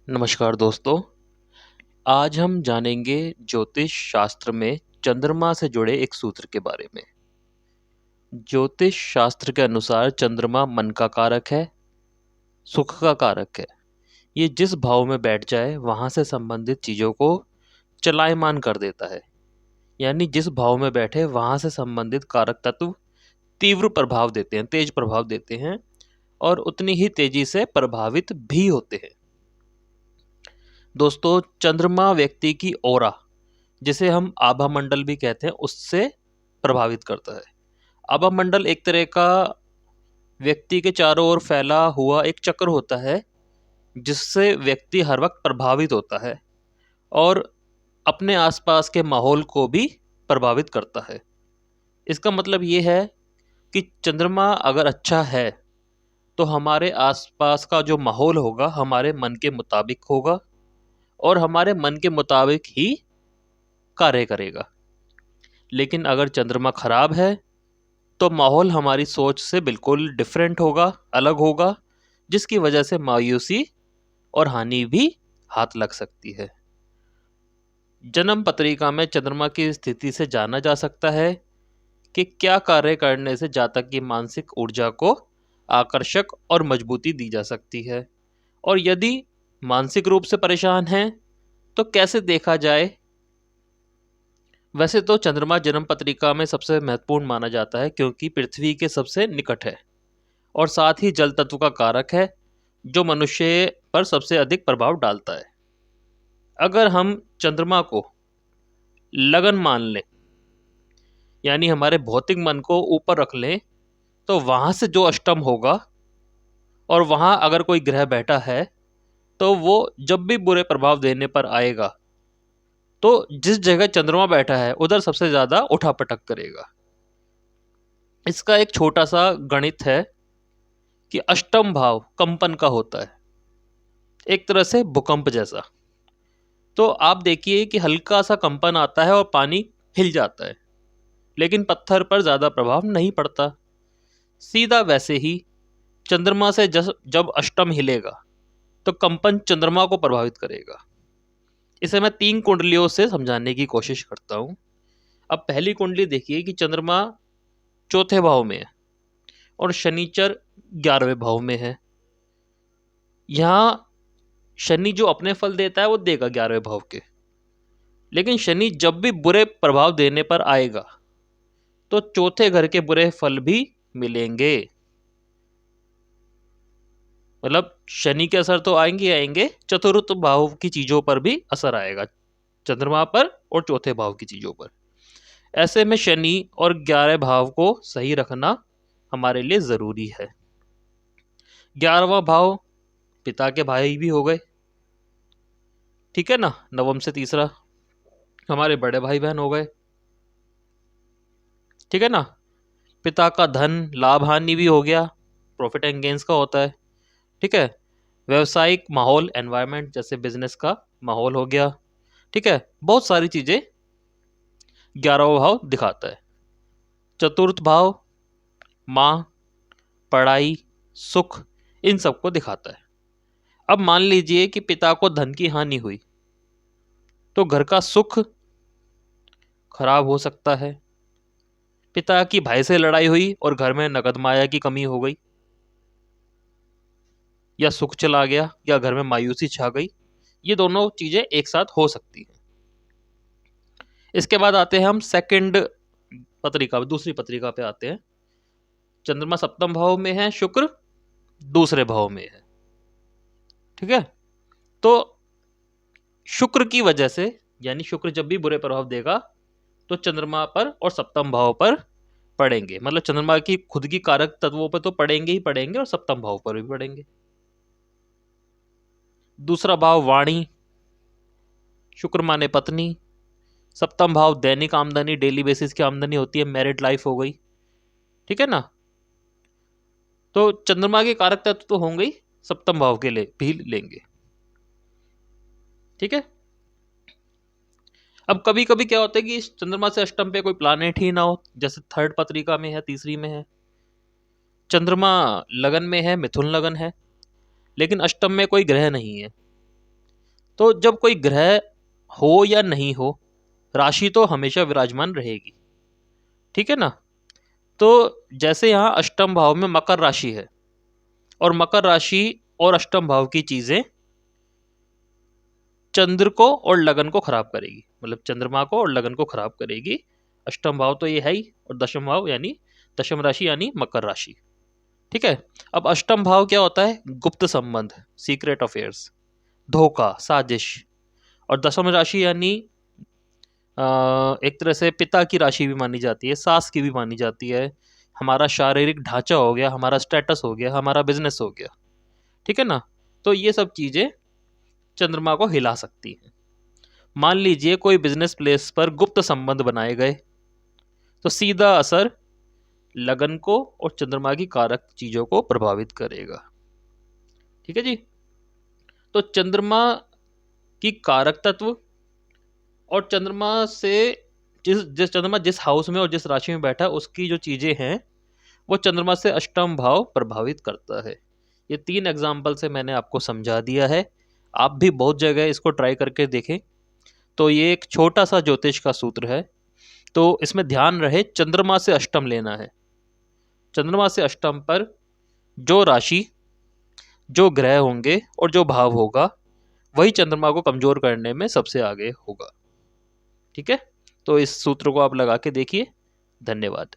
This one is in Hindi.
नमस्कार दोस्तों। आज हम जानेंगे ज्योतिष शास्त्र में चंद्रमा से जुड़े एक सूत्र के बारे में। ज्योतिष शास्त्र के अनुसार चंद्रमा मन का कारक है, सुख का कारक है। ये जिस भाव में बैठ जाए वहां से संबंधित चीजों को चलायमान कर देता है। यानी जिस भाव में बैठे वहां से संबंधित कारक तत्व तीव्र प्रभाव देते हैं, तेज प्रभाव देते हैं और उतनी ही तेजी से प्रभावित भी होते हैं। दोस्तों, चंद्रमा व्यक्ति की ओरा, जिसे हम आभा मंडल भी कहते हैं, उससे प्रभावित करता है। आभा मंडल एक तरह का व्यक्ति के चारों ओर फैला हुआ एक चक्र होता है जिससे व्यक्ति हर वक्त प्रभावित होता है और अपने आसपास के माहौल को भी प्रभावित करता है। इसका मतलब ये है कि चंद्रमा अगर अच्छा है तो हमारे आसपास का जो माहौल होगा हमारे मन के मुताबिक होगा और हमारे मन के मुताबिक ही कार्य करेगा। लेकिन अगर चंद्रमा खराब है तो माहौल हमारी सोच से बिल्कुल डिफरेंट होगा, अलग होगा, जिसकी वजह से मायूसी और हानि भी हाथ लग सकती है। जन्म पत्रिका में चंद्रमा की स्थिति से जाना जा सकता है कि क्या कार्य करने से जातक की मानसिक ऊर्जा को आकर्षक और मजबूती दी जा सकती है, और यदि मानसिक रूप से परेशान हैं तो कैसे देखा जाए। वैसे तो चंद्रमा जन्म पत्रिका में सबसे महत्वपूर्ण माना जाता है क्योंकि पृथ्वी के सबसे निकट है और साथ ही जल तत्व का कारक है जो मनुष्य पर सबसे अधिक प्रभाव डालता है। अगर हम चंद्रमा को लगन मान लें, यानी हमारे भौतिक मन को ऊपर रख लें, तो वहां से जो अष्टम होगा और वहां अगर कोई ग्रह बैठा है तो वो जब भी बुरे प्रभाव देने पर आएगा तो जिस जगह चंद्रमा बैठा है उधर सबसे ज्यादा उठापटक करेगा। इसका एक छोटा सा गणित है कि अष्टम भाव कंपन का होता है, एक तरह से भूकंप जैसा। तो आप देखिए कि हल्का सा कंपन आता है और पानी हिल जाता है, लेकिन पत्थर पर ज्यादा प्रभाव नहीं पड़ता। सीधा वैसे ही चंद्रमा से जब अष्टम हिलेगा तो कंपन चंद्रमा को प्रभावित करेगा। इसे मैं 3 कुंडलियों से समझाने की कोशिश करता हूं। अब पहली कुंडली देखिए कि चंद्रमा चौथे भाव में है और शनिचर 11वें भाव में है। यहां शनि जो अपने फल देता है वो देगा 11वें भाव के, लेकिन शनि जब भी बुरे प्रभाव देने पर आएगा तो चौथे घर के बुरे फल भी मिलेंगे। मतलब शनि के असर तो आएंगे ही आएंगे, चतुर्थ भाव की चीजों पर भी असर आएगा, चंद्रमा पर और चौथे भाव की चीजों पर। ऐसे में शनि और 11 भाव को सही रखना हमारे लिए जरूरी है। 11वां भाव पिता के भाई भी हो गए, ठीक है ना। नवम से तीसरा हमारे बड़े भाई बहन हो गए, ठीक है ना। पिता का धन लाभ हानि भी हो गया, प्रॉफिट एंड गेन्स का होता है, ठीक है। व्यवसायिक माहौल एनवायरनमेंट जैसे बिजनेस का माहौल हो गया, ठीक है। बहुत सारी चीजें 11वां भाव दिखाता है। चतुर्थ भाव माँ, पढ़ाई, सुख, इन सबको दिखाता है। अब मान लीजिए कि पिता को धन की हानि हुई तो घर का सुख खराब हो सकता है। पिता की भाई से लड़ाई हुई और घर में नगद माया की कमी हो गई, या सुख चला गया या घर में मायूसी छा गई। ये दोनों चीजें एक साथ हो सकती हैं। इसके बाद आते हैं हम सेकंड पत्रिका, दूसरी पत्रिका पे आते हैं। चंद्रमा सप्तम भाव में है, शुक्र दूसरे भाव में है, ठीक है। तो शुक्र की वजह से, यानी शुक्र जब भी बुरे प्रभाव देगा तो चंद्रमा पर और सप्तम भाव पर पड़ेंगे। मतलब चंद्रमा की खुद की कारक तत्वों पर तो पड़ेंगे ही पड़ेंगे और सप्तम भाव पर भी पड़ेंगे। दूसरा भाव वाणी, शुक्र माने पत्नी। सप्तम भाव दैनिक आमदनी, डेली बेसिस की आमदनी होती है, मैरिड लाइफ हो गई, ठीक है ना। तो चंद्रमा के कारक तत्व तो होंगे ही, सप्तम भाव के लिए भी लेंगे, ठीक है। अब कभी कभी क्या होता है कि इस चंद्रमा से अष्टम पे कोई प्लानेट ही ना हो, जैसे थर्ड पत्रिका में है, तीसरी में है। चंद्रमा लगन में है, मिथुन लगन है, लेकिन अष्टम में कोई ग्रह नहीं है, तो जब कोई ग्रह हो या नहीं हो, राशि तो हमेशा विराजमान रहेगी, ठीक है ना। तो जैसे यहाँ अष्टम भाव में मकर राशि है, और मकर राशि और अष्टम भाव की चीजें चंद्र को और लगन को खराब करेगी, मतलब चंद्रमा को और लगन को खराब करेगी। अष्टम भाव तो ये है ही, और दशम भाव यानी दशम राशि यानी मकर राशि, ठीक है। अब अष्टम भाव क्या होता है? गुप्त संबंध, सीक्रेट अफेयर्स, धोखा, साजिश। और दशम राशि यानी एक तरह से पिता की राशि भी मानी जाती है, सास की भी मानी जाती है, हमारा शारीरिक ढांचा हो गया, हमारा स्टेटस हो गया, हमारा बिजनेस हो गया, ठीक है ना। तो ये सब चीजें चंद्रमा को हिला सकती हैं। मान लीजिए कोई बिजनेस प्लेस पर गुप्त संबंध बनाए गए, तो सीधा असर लगन को और चंद्रमा की कारक चीजों को प्रभावित करेगा, ठीक है जी। तो चंद्रमा की कारक तत्व और चंद्रमा से जिस चंद्रमा जिस हाउस में और जिस राशि में बैठा है उसकी जो चीजें हैं वो चंद्रमा से अष्टम भाव प्रभावित करता है। ये 3 एग्जाम्पल से मैंने आपको समझा दिया है। आप भी बहुत जगह इसको ट्राई करके देखें। तो ये एक छोटा सा ज्योतिष का सूत्र है, तो इसमें ध्यान रहे चंद्रमा से अष्टम लेना है। चंद्रमा से अष्टम पर जो राशि, जो ग्रह होंगे और जो भाव होगा वही चंद्रमा को कमजोर करने में सबसे आगे होगा, ठीक है। तो इस सूत्र को आप लगा के देखिए। धन्यवाद।